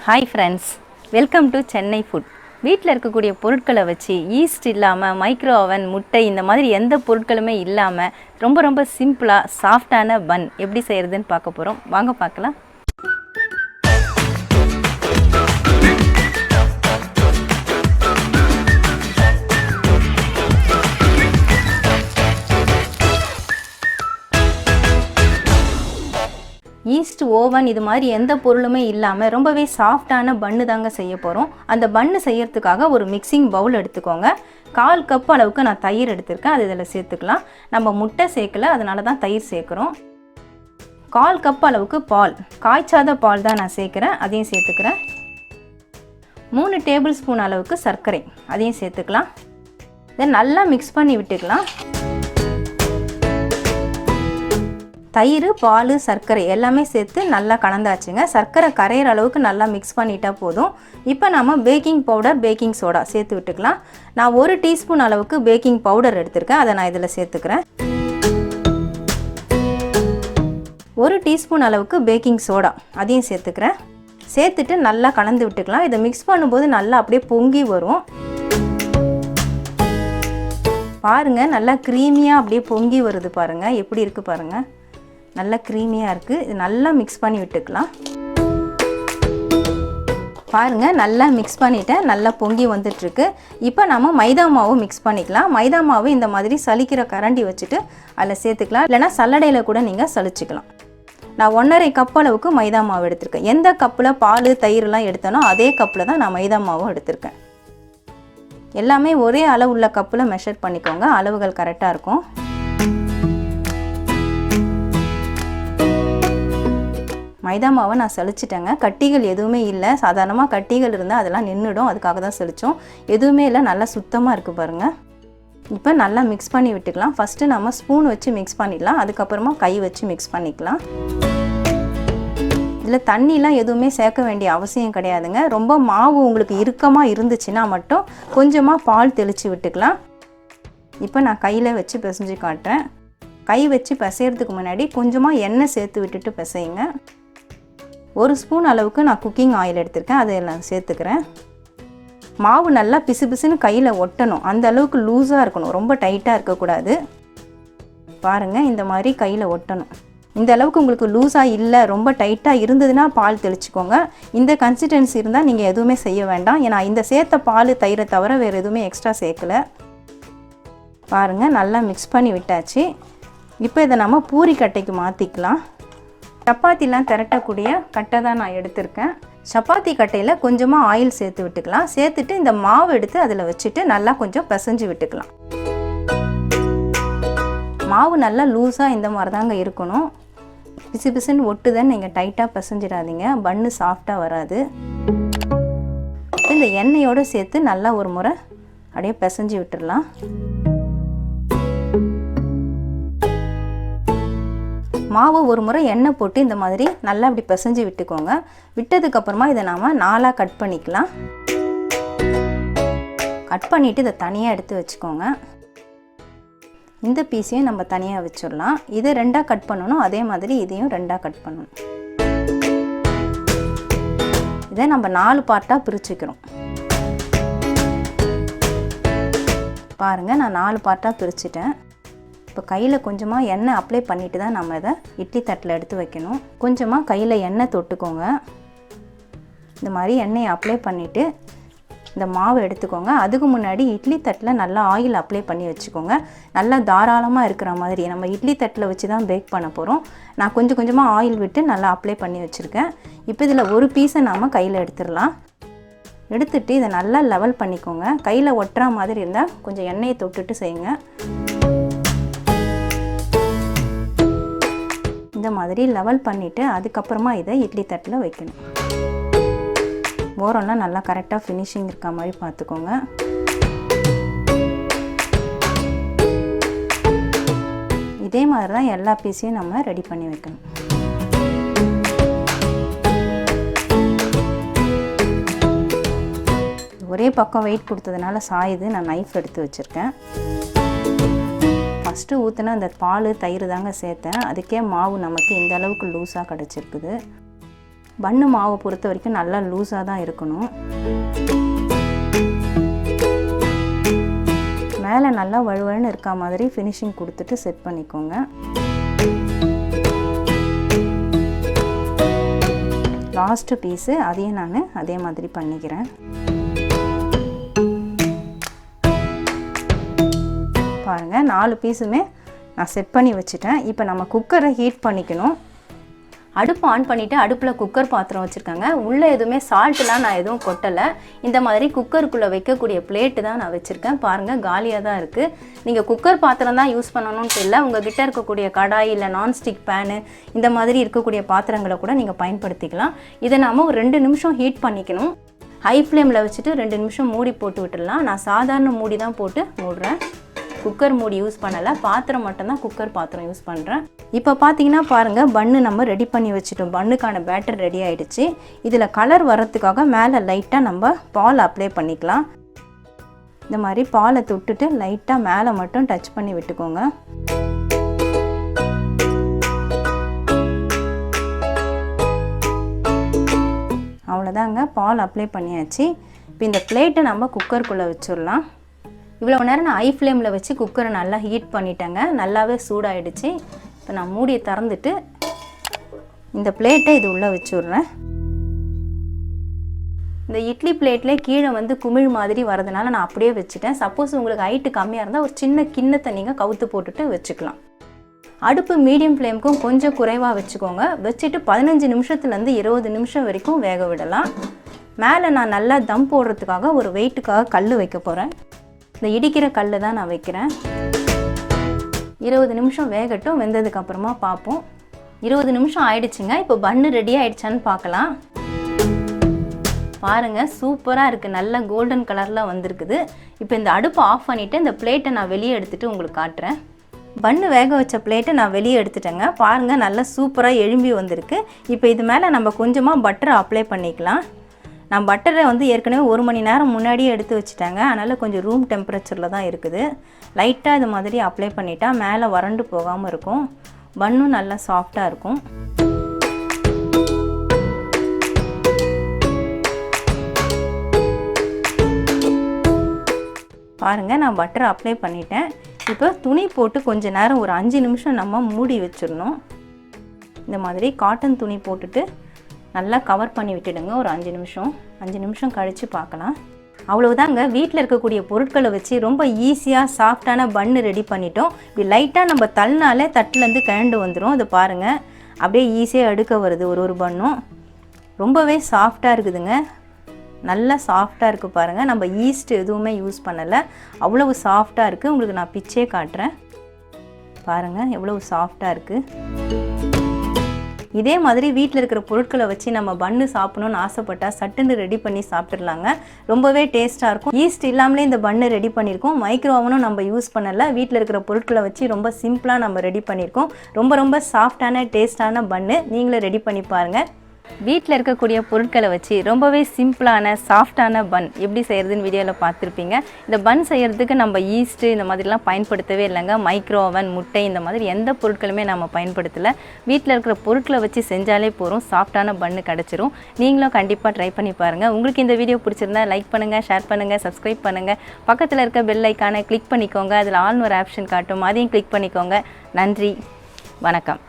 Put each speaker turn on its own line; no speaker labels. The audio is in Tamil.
Hi friends, welcome to Chennai food. வீட்டில் இருக்கக்கூடிய பொருட்களை வச்சு ஈஸ்ட் இல்லாமல் மைக்ரோ ஓவன் முட்டை இந்த மாதிரி எந்த பொருட்களுமே இல்லாமல் ரொம்ப சிம்பிளாக சாஃப்டான பன் எப்படி செய்கிறதுன்னு பார்க்க போகிறோம். வாங்க பார்க்கலாம். ஈஸ்ட் ஓவன் இது மாதிரி எந்த பொருளுமே இல்லாமல் ரொம்பவே சாஃப்டான பன்னு தாங்க செய்ய போகிறோம். அந்த பன்னு செய்யறதுக்காக ஒரு மிக்சிங் பவுல் எடுத்துக்கோங்க. 1/4 கப் அளவுக்கு நான் தயிர் எடுத்திருக்கேன், அது இதில் சேர்த்துக்கலாம். நம்ம முட்டை சேர்க்கல, அதனால தான் தயிர் சேர்க்குறோம். 1/4 கப் அளவுக்கு பால், காய்ச்சாத பால் தான் நான் சேர்க்குறேன், அதையும் சேர்த்துக்கிறேன். 3 டேபிள் ஸ்பூன் அளவுக்கு சர்க்கரை, அதையும் சேர்த்துக்கலாம். இதை நல்லா மிக்ஸ் பண்ணி விட்டுக்கலாம். தயிர், பால், சர்க்கரை எல்லாமே சேர்த்து நல்லா கலந்தாச்சுங்க. சர்க்கரை கரையிற அளவுக்கு நல்லா மிக்ஸ் பண்ணிட்டா போதும். இப்போ நம்ம பேக்கிங் பவுடர், பேக்கிங் சோடா சேர்த்து விட்டுக்கலாம். நான் 1 டீஸ்பூன் அளவுக்கு பேக்கிங் பவுடர் எடுத்திருக்கேன், அதை நான் இதில் சேர்த்துக்கிறேன். 1 டீஸ்பூன் அளவுக்கு பேக்கிங் சோடா, அதையும் சேர்த்துக்கிறேன். சேர்த்துட்டு நல்லா கலந்து விட்டுக்கலாம். இதை மிக்ஸ் பண்ணும்போது நல்லா அப்படியே பொங்கி வரும். பாருங்கள், நல்லா க்ரீமியாக அப்படியே பொங்கி வருது பாருங்கள், எப்படி இருக்குது பாருங்கள், நல்லா க்ரீமியாக இருக்குது. இது நல்லா மிக்ஸ் பண்ணி விட்டுக்கலாம். பாருங்கள், நல்லா மிக்ஸ் பண்ணிவிட்டேன், நல்லா பொங்கி வந்துட்டுருக்கு. இப்போ நம்ம மைதா மாவு மிக்ஸ் பண்ணிக்கலாம். மைதா மாவு இந்த மாதிரி சலிக்கிற கரண்டி வச்சுட்டு அதில் சேர்த்துக்கலாம், இல்லைனா சல்லடையில் கூட நீங்கள் சலிச்சிக்கலாம். நான் 1.5 கப் அளவுக்கு மைதா மாவு எடுத்திருக்கேன். எந்த கப்பில் பால் தயிரெலாம் எடுத்தனோ அதே கப்பில் தான் நான் மைதா மாவும் எடுத்திருக்கேன். எல்லாமே ஒரே அளவு உள்ள கப்பில் மெஷர் பண்ணிக்கோங்க, அளவுகள் கரெக்டாக இருக்கும். மைதா மாவை நான் சலிச்சிட்டேங்க. கட்டிகள் எதுவுமே இல்லை. சாதாரணமாக கட்டிகள் இருந்தால் அதெல்லாம் நின்றுடும், அதுக்காக தான் சலித்தோம். எதுவுமே இல்லை, நல்லா சுத்தமாக இருக்குது பாருங்கள். இப்போ நல்லா மிக்ஸ் பண்ணி விட்டுக்கலாம். ஃபஸ்ட்டு நம்ம ஸ்பூன் வச்சு மிக்ஸ் பண்ணிடலாம், அதுக்கப்புறமா கை வச்சு மிக்ஸ் பண்ணிக்கலாம். இதில் தண்ணிலாம் எதுவுமே சேர்க்க வேண்டிய அவசியம் கிடையாதுங்க. ரொம்ப மாவு உங்களுக்கு இறுக்கமாக இருந்துச்சுன்னா மட்டும் கொஞ்சமாக பால் தெளித்து விட்டுக்கலாம். இப்போ நான் கையில் வச்சு பிசைஞ்சு காட்டுறேன். கை வச்சு பிசைகிறதுக்கு முன்னாடி கொஞ்சமாக எண்ணெய் சேர்த்து விட்டுட்டு பிசையுங்க. 1 ஸ்பூன் அளவுக்கு நான் குக்கிங் ஆயில் எடுத்திருக்கேன், அதை நான் சேர்த்துக்கிறேன். மாவு நல்லா பிசுன்னு கையில் ஒட்டணும், அந்த அளவுக்கு லூஸாக இருக்கணும், ரொம்ப டைட்டாக இருக்கக்கூடாது. பாருங்கள், இந்த மாதிரி கையில் ஒட்டணும். இந்த அளவுக்கு உங்களுக்கு லூஸாக இல்லை, ரொம்ப டைட்டாக இருந்ததுன்னா பால் தெளிச்சுக்கோங்க. இந்த கன்சிஸ்டன்சி இருந்தால் நீங்கள் எதுவுமே செய்ய வேண்டாம். ஏன்னா இந்த சேர்த்த பால் தயிரை தவிர வேறு எதுவுமே எக்ஸ்ட்ரா சேர்க்கலை. பாருங்கள், நல்லா மிக்ஸ் பண்ணி விட்டாச்சு. இப்போ இதை நம்ம பூரி கட்டைக்கு மாற்றிக்கலாம். சப்பாத்திலாம் திரட்டக்கூடிய கட்டை தான் நான் எடுத்திருக்கேன். சப்பாத்தி கட்டையில் கொஞ்சமாக ஆயில் சேர்த்து விட்டுக்கலாம். சேர்த்துட்டு இந்த மாவு எடுத்து அதில் வச்சுட்டு நல்லா கொஞ்சம் பிசைஞ்சு விட்டுக்கலாம். மாவு நல்லா லூஸாக இந்த மாதிரி தாங்க இருக்கணும். பிசுன்னு ஒட்டுதன்னு நீங்கள் டைட்டாக பிசைஞ்சிடாதீங்க, பன்னு சாஃப்டாக வராது. இந்த எண்ணெயோடு சேர்த்து நல்லா ஒரு முறை அப்படியே பிசைஞ்சு விட்டுடலாம். மாவு ஒரு முறை எண்ணெய் போட்டு இந்த மாதிரி நல்லா அப்படி பிசைஞ்சு விட்டுக்கோங்க. விட்டதுக்கப்புறமா இதை நாம் 4ஆக கட் பண்ணிக்கலாம். கட் பண்ணிவிட்டு இதை தனியாக எடுத்து வச்சுக்கோங்க. இந்த பீஸையும் நம்ம தனியாக வச்சிடலாம். இதை 2ஆக கட் பண்ணணும், அதே மாதிரி இதையும் 2ஆக கட் பண்ணணும். இதை நம்ம 4 பார்ட்டாக பிரிச்சுக்கிறோம். பாருங்கள், நான் 4 பார்ட்டாக பிரிச்சுட்டேன். இப்போ கையில் கொஞ்சமாக எண்ணெய் அப்ளை பண்ணிவிட்டு தான் நம்ம இதை இட்லி தட்டில் எடுத்து வைக்கணும். கொஞ்சமாக கையில் எண்ணெய் தொட்டுக்கோங்க. இந்த மாதிரி எண்ணெயை அப்ளை பண்ணிவிட்டு இந்த மாவு எடுத்துக்கோங்க. அதுக்கு முன்னாடி இட்லி தட்டில் நல்லா ஆயில் அப்ளை பண்ணி வச்சுக்கோங்க. நல்லா தாராளமாக இருக்கிற மாதிரி. நம்ம இட்லி தட்டில் வச்சு தான் பேக் பண்ண போகிறோம். நான் கொஞ்சமாக ஆயில் விட்டு நல்லா அப்ளை பண்ணி வச்சுருக்கேன். இப்போ இதில் ஒரு பீஸை நாம் கையில் எடுத்துடலாம். எடுத்துகிட்டு இதை நல்லா லெவல் பண்ணிக்கோங்க. கையில் ஒட்டுற மாதிரி இருந்தால் கொஞ்சம் எண்ணெயை தொட்டுட்டு செய்யுங்க. இந்த மாதிரி லெவல் பண்ணிவிட்டு அதுக்கப்புறமா இதை இட்லி தட்டில் வைக்கணும். ஓரம்லாம் நல்லா கரெக்டாக ஃபினிஷிங் இருக்க மாதிரி பார்த்துக்கோங்க. இதே மாதிரி தான் எல்லா பீஸையும் நம்ம ரெடி பண்ணி வைக்கணும். ஒரே பக்கம் வெயிட் கொடுத்ததுனால சாயுது, நான் நைஃப் எடுத்து வச்சுருக்கேன். ஃபஸ்ட்டு ஊற்றினா அந்த பால் தயிர் தாங்க சேர்த்தேன், அதுக்கே மாவு நமக்கு இந்த அளவுக்கு லூஸாக கிடச்சிருக்குது. பன்னு மாவை பொறுத்த வரைக்கும் நல்லா லூஸாக தான் இருக்கணும். மேலே நல்லா வழுவழுன்னு இருக்க மாதிரி ஃபினிஷிங் கொடுத்துட்டு செட் பண்ணிக்கோங்க. லாஸ்ட்டு பீஸு அதையும் நான் அதே மாதிரி பண்ணிக்கிறேன். பாருங்கள் 4 பீஸுமே நான் செட் பண்ணி வச்சுட்டேன். இப்போ நம்ம குக்கரை ஹீட் பண்ணிக்கணும். அடுப்பு ஆன் பண்ணிவிட்டு அடுப்பில் குக்கர் பாத்திரம் வச்சுருக்காங்க. உள்ளே எதுவுமே சால்ட்லாம் நான் எதுவும் கொட்டலை. இந்த மாதிரி குக்கருக்குள்ளே வைக்கக்கூடிய பிளேட்டு தான் நான் வச்சுருக்கேன். பாருங்கள் காலியாக தான் இருக்குது. நீங்கள் குக்கர் பாத்திரம் தான் யூஸ் பண்ணணும்னு இல்லை, உங்கள் கிட்டே இருக்கக்கூடிய கடாய் இல்லை நான்ஸ்டிக் பேனு இந்த மாதிரி இருக்கக்கூடிய பாத்திரங்களை கூட நீங்கள் பயன்படுத்திக்கலாம். இதை நாம் ஒரு 2 நிமிஷம் ஹீட் பண்ணிக்கணும். ஹை ஃப்ளேமில் வச்சுட்டு 2 நிமிஷம் மூடி போட்டு விட்டுடலாம். நான் சாதாரண மூடி தான் போட்டு மூடுறேன். குக்கர் மூடி யூஸ் பண்ணலை, பாத்திரம் மட்டும்தான் குக்கர் பாத்திரம் யூஸ் பண்ணுறேன். இப்போ பார்த்தீங்கன்னா பாருங்கள் பன்னு நம்ம ரெடி பண்ணி வச்சுட்டோம். பன்னுக்கான பேட்டர் ரெடி ஆகிடுச்சு. இதில் கலர் வரத்துக்காக மேலே லைட்டாக நம்ம பால் அப்ளை பண்ணிக்கலாம். இந்த மாதிரி பாலை தொட்டுட்டு லைட்டாக மேலே மட்டும் டச் பண்ணி விட்டுக்கோங்க. அவ்வளோதாங்க, பால் அப்ளை பண்ணியாச்சு. இப்போ இந்த பிளேட்டை நம்ம குக்கருக்குள்ளே வச்சிடலாம். இவ்வளோ நேரம் நான் ஹை ஃப்ளேமில் வச்சு குக்கரை நல்லா ஹீட் பண்ணிட்டேங்க. நல்லாவே சூடாகிடுச்சு. இப்போ நான் மூடியை திறந்துட்டு இந்த பிளேட்டை இது உள்ளே வச்சுட்றேன். இந்த இட்லி பிளேட்லேயே கீழே வந்து குமிழ் மாதிரி வரதுனால நான் அப்படியே வச்சுட்டேன். சப்போஸ் உங்களுக்கு ஹைட்டு கம்மியாக இருந்தால் ஒரு சின்ன கிண்ணத்தை நீங்கள் கவுத்து போட்டுட்டு வச்சுக்கலாம். அடுப்பு மீடியம் ஃப்ளேமுக்கும் கொஞ்சம் குறைவாக வச்சுக்கோங்க. வச்சுட்டு 15 நிமிஷத்துலேருந்து 20 நிமிஷம் வரைக்கும் வேக விடலாம். மேலே நான் நல்லா தம் போடுறதுக்காக ஒரு வெயிட்டுக்காக கல் வைக்க போகிறேன். இந்த இடிக்கிற கல் தான் நான் வைக்கிறேன். 20 நிமிஷம் வேகட்டும். வெந்ததுக்கப்புறமா பார்ப்போம். 20 நிமிஷம் ஆயிடுச்சுங்க. இப்போ பன்னு ரெடி ஆகிடுச்சான்னு பார்க்கலாம். பாருங்கள் சூப்பராக இருக்குது, நல்ல கோல்டன் கலரில் வந்திருக்குது. இப்போ இந்த அடுப்பை ஆஃப் பண்ணிவிட்டு இந்த பிளேட்டை நான் வெளியே எடுத்துகிட்டு உங்களுக்கு காட்டுறேன். பன்னு வேக வச்ச பிளேட்டை நான் வெளியே எடுத்துட்டேங்க. பாருங்கள் நல்லா சூப்பராக எழும்பி வந்திருக்கு. இப்போ இது மேலே நம்ம கொஞ்சமாக பட்டரை அப்ளை பண்ணிக்கலாம். நான் பட்டரை வந்து ஏற்கனவே 1 மணி நேரம் முன்னாடியே எடுத்து வச்சுட்டாங்க. அதனால் கொஞ்சம் ரூம் டெம்பரேச்சரில் தான் இருக்குது. லைட்டாக இது மாதிரி அப்ளை பண்ணிட்டா மேலே வறண்டு போகாமல் இருக்கும். பன்னும் நல்லா சாஃப்டாக இருக்கும். பாருங்கள் நான் பட்டரை அப்ளை பண்ணிட்டேன். இப்போ துணி போட்டு கொஞ்ச நேரம் ஒரு 5 நிமிஷம் நம்ம மூடி வச்சிடணும். இந்த மாதிரி காட்டன் துணி போட்டுட்டு நல்லா கவர் பண்ணி விட்டுடுங்க ஒரு 5 நிமிஷம். 5 நிமிஷம் கழித்து பார்க்கலாம். அவ்வளவுதாங்க, வீட்டில் இருக்கக்கூடிய பொருட்களை வச்சு ரொம்ப ஈஸியாக சாஃப்டான பன்னு ரெடி பண்ணிட்டோம். இப்படி லைட்டாக நம்ம தள்ளினாலே தட்டிலேருந்து கழண்டு வந்துடும். அது பாருங்கள் அப்படியே ஈஸியாக எடுக்க வருது ஒரு பன்னும். ரொம்பவே சாஃப்டாக இருக்குதுங்க, நல்லா சாஃப்டாக இருக்குது. பாருங்கள் நம்ம ஈஸ்ட் எதுவுமே யூஸ் பண்ணலை, அவ்வளவு சாஃப்டாக இருக்குது. உங்களுக்கு நான் பிச்சே காட்டுறேன். பாருங்கள் எவ்வளவு சாஃப்டாக இருக்குது. இதே மாதிரி வீட்டில் இருக்கிற பொருட்களை வச்சு நம்ம பன்னு சாப்பிடணும்னு ஆசைப்பட்டால் சட்டுன்னு ரெடி பண்ணி சாப்பிட்றலாங்க. ரொம்பவே டேஸ்ட்டாக இருக்கும். ஈஸ்ட் இல்லாமலே இந்த பன்னு ரெடி பண்ணியிருக்கோம். மைக்ரோ ஓவனும் நம்ம யூஸ் பண்ணலை. வீட்டில் இருக்கிற பொருட்களை வச்சு ரொம்ப சிம்பிளாக நம்ம ரெடி பண்ணியிருக்கோம். ரொம்ப சாஃப்டான டேஸ்டான பன்னு நீங்களும் ரெடி பண்ணி பாருங்கள். வீட்டில் இருக்கக்கூடிய பொருட்களை வச்சு ரொம்பவே சிம்பிளான சாஃப்டான பன் எப்படி செய்கிறதுன்னு வீடியோவில் பார்த்துருப்பீங்க. இந்த பன் செய்கிறதுக்கு நம்ம ஈஸ்ட்டு இந்த மாதிரிலாம் பயன்படுத்தவே இல்லைங்க. மைக்ரோ ஓவன், முட்டை இந்த மாதிரி எந்த பொருட்களுமே நம்ம பயன்படுத்தலை. வீட்டில் இருக்கிற பொருட்களை வச்சு செஞ்சாலே போகிறோம், சாஃப்டான பன்னு கிடச்சிரும். நீங்களும் கண்டிப்பாக ட்ரை பண்ணி பாருங்கள். உங்களுக்கு இந்த வீடியோ பிடிச்சிருந்தா லைக் பண்ணுங்கள், ஷேர் பண்ணுங்கள், சப்ஸ்கிரைப் பண்ணுங்கள். பக்கத்தில் இருக்க பெல் ஐக்கானை கிளிக் பண்ணிக்கோங்க. அதில் ஆல்னு ஒரு ஆப்ஷன் காட்டும், அதையும் கிளிக் பண்ணிக்கோங்க. நன்றி, வணக்கம்.